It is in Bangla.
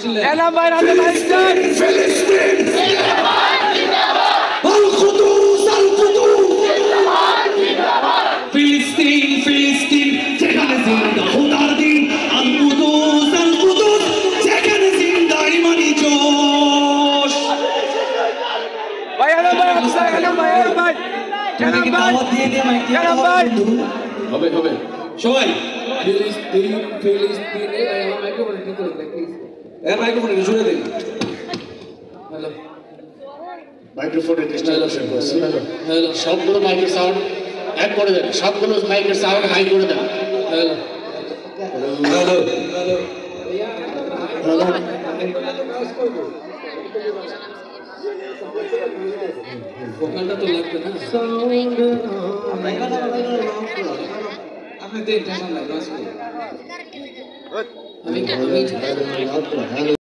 এনাম ভাই রাতে মাইস্টার ফিলিস্তিন জিন্দাবাদ জিন্দাবাদ আল কুদুস জিন্দাবাদ জিন্দাবাদ ফিলিস্তিন ফিলিস্তিন যেখানে জিন্দা খোদার দিন আল কুদুস যেখানে জিন্দা ইমানি জোশ ভাই এনাম ভাই আফসার এনাম ভাই এনাম ভাই দাওয়াত দিয়ে দে মাইক এনাম ভাই হবে হবে সবাই ফিলিস্তিনে আমার মাইক্রোফোন ঠিক করে দে প্লিজ মাইক্রোফোন জুড়ে দিন হ্যালো মাইক্রোফোনে ডিস্ট্রিবিউশন করছি হ্যালো সবগুলো মাইকের সাউন্ড এক করে দেন সবগুলো মাইকের সাউন্ড হাই করে দেন হ্যালো হ্যালো হ্যালো ভোকালটা তো লাগবে না সাউন্ড আপনি দেন টেনশন নাই বাস আমি